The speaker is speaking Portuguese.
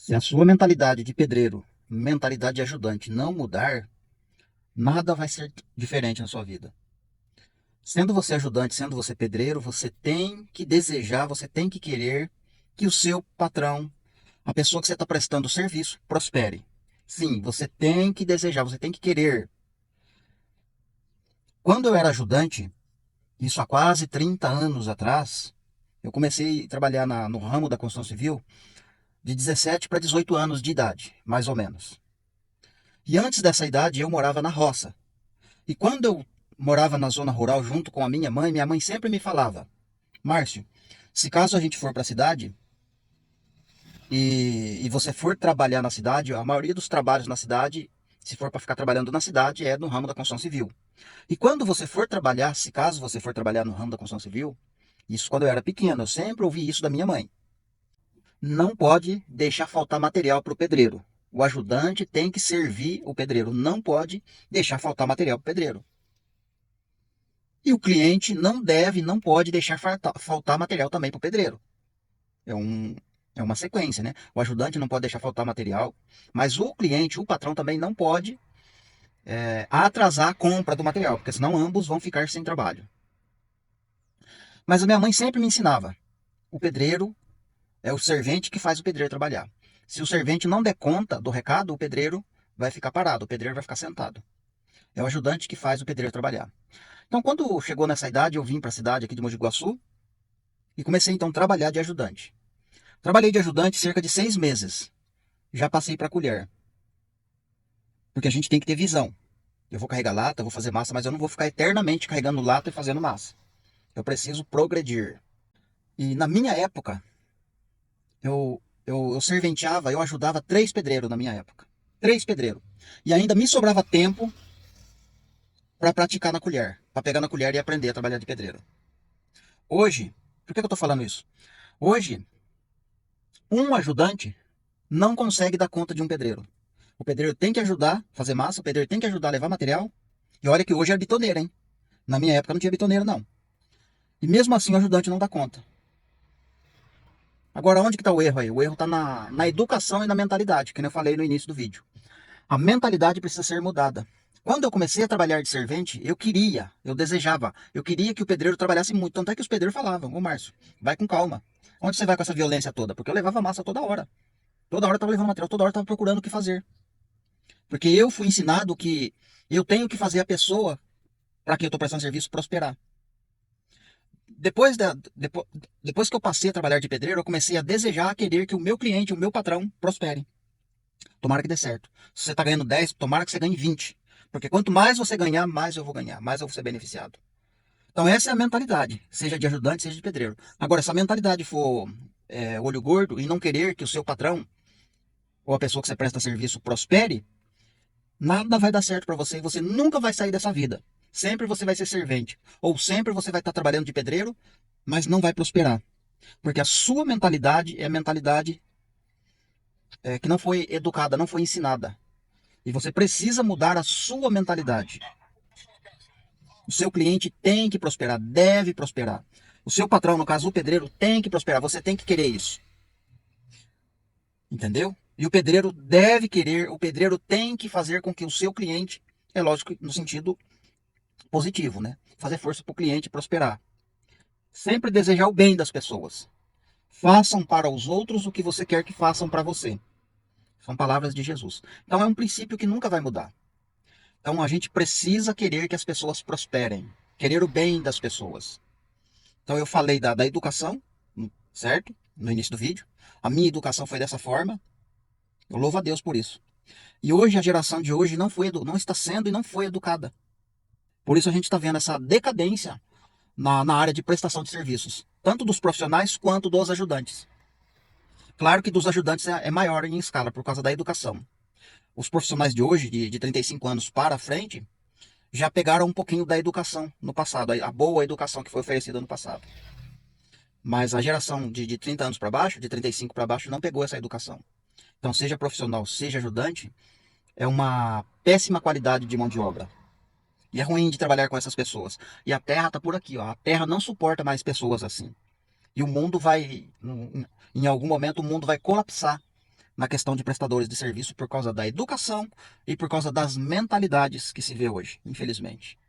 Se a sua mentalidade de pedreiro, mentalidade de ajudante não mudar, nada vai ser diferente na sua vida. Sendo você ajudante, sendo você pedreiro, você tem que desejar, você tem que querer que o seu patrão, a pessoa que você está prestando o serviço, prospere. Sim, você tem que desejar, você tem que querer. Quando eu era ajudante, isso há quase 30 anos atrás, eu comecei a trabalhar no ramo da construção civil de 17 para 18 anos de idade, mais ou menos. E antes dessa idade eu morava na roça. E quando eu morava na zona rural junto com a minha mãe sempre me falava: Márcio, se caso a gente for para a cidade e você for trabalhar na cidade, a maioria dos trabalhos na cidade, se for para ficar trabalhando na cidade, é no ramo da construção civil. E quando você for trabalhar, se caso você for trabalhar no ramo da construção civil, isso quando eu era pequeno, eu sempre ouvi isso da minha mãe. Não pode deixar faltar material para o pedreiro. O ajudante tem que servir o pedreiro, não pode deixar faltar material para o pedreiro. E o cliente não deve, não pode deixar faltar material também para o pedreiro. É, um, é uma sequência, né? O ajudante não pode deixar faltar material, mas o cliente, o patrão também não pode atrasar a compra do material, porque senão ambos vão ficar sem trabalho. Mas a minha mãe sempre me ensinava: o pedreiro é o servente que faz o pedreiro trabalhar. Se o servente não der conta do recado, o pedreiro vai ficar parado, o pedreiro vai ficar sentado. É o ajudante que faz o pedreiro trabalhar. Então, quando chegou nessa idade, eu vim para a cidade aqui de Mogi Guaçu e comecei então a trabalhar de ajudante. Trabalhei de ajudante cerca de 6 meses. Já passei para colher. Porque a gente tem que ter visão. Eu vou carregar lata, vou fazer massa, mas eu não vou ficar eternamente carregando lata e fazendo massa. Eu preciso progredir. E na minha época, eu serventeava, eu ajudava 3 pedreiros na minha época. 3 pedreiros. E ainda me sobrava tempo para praticar na colher. Para pegar na colher e aprender a trabalhar de pedreiro. Hoje, por que eu estou falando isso? Hoje, um ajudante não consegue dar conta de um pedreiro. O pedreiro tem que ajudar a fazer massa, o pedreiro tem que ajudar a levar material. E olha que hoje é bitoneira, hein? Na minha época não tinha bitoneira, não. E mesmo assim o ajudante não dá conta. Agora, onde que está o erro aí? O erro está na educação e na mentalidade, que eu falei no início do vídeo. A mentalidade precisa ser mudada. Quando eu comecei a trabalhar de servente, eu desejava, eu queria que o pedreiro trabalhasse muito. Tanto é que os pedreiros falavam: ô Márcio, vai com calma. Onde você vai com essa violência toda? Porque eu levava massa toda hora. Toda hora eu estava levando material, toda hora eu estava procurando o que fazer. Porque eu fui ensinado que eu tenho que fazer a pessoa para quem eu estou prestando serviço prosperar. Depois que eu passei a trabalhar de pedreiro, eu comecei a desejar, a querer que o meu cliente, o meu patrão, prospere. Tomara que dê certo. Se você está ganhando 10, tomara que você ganhe 20. Porque quanto mais você ganhar, mais eu vou ganhar, mais eu vou ser beneficiado. Então essa é a mentalidade, seja de ajudante, seja de pedreiro. Agora, se a mentalidade for olho gordo e não querer que o seu patrão ou a pessoa que você presta serviço prospere, nada vai dar certo para você e você nunca vai sair dessa vida. Sempre você vai ser servente. Ou sempre você vai estar trabalhando de pedreiro, mas não vai prosperar. Porque a sua mentalidade é a mentalidade que não foi educada, não foi ensinada. E você precisa mudar a sua mentalidade. O seu cliente tem que prosperar, deve prosperar. O seu patrão, no caso o pedreiro, tem que prosperar. Você tem que querer isso. Entendeu? E o pedreiro deve querer, o pedreiro tem que fazer com que o seu cliente, é lógico, no sentido positivo, né? Fazer força para o cliente prosperar. Sempre desejar o bem das pessoas. Façam para os outros o que você quer que façam para você. São palavras de Jesus. Então é um princípio que nunca vai mudar. Então a gente precisa querer que as pessoas prosperem, querer o bem das pessoas. Então eu falei da educação, certo? No início do vídeo. A minha educação foi dessa forma. Eu louvo a Deus por isso. E hoje a geração de hoje não está sendo e não foi educada. Por isso a gente está vendo essa decadência na área de prestação de serviços, tanto dos profissionais quanto dos ajudantes. Claro que dos ajudantes é maior em escala por causa da educação. Os profissionais de hoje, de 35 anos para frente, já pegaram um pouquinho da educação no passado, a boa educação que foi oferecida no passado. Mas a geração de 30 anos para baixo, de 35 para baixo, não pegou essa educação. Então, seja profissional, seja ajudante, é uma péssima qualidade de mão de obra. E é ruim de trabalhar com essas pessoas. E a Terra está por aqui, ó. A Terra não suporta mais pessoas assim. E o mundo vai, em algum momento, o mundo vai colapsar na questão de prestadores de serviço por causa da educação e por causa das mentalidades que se vê hoje, infelizmente.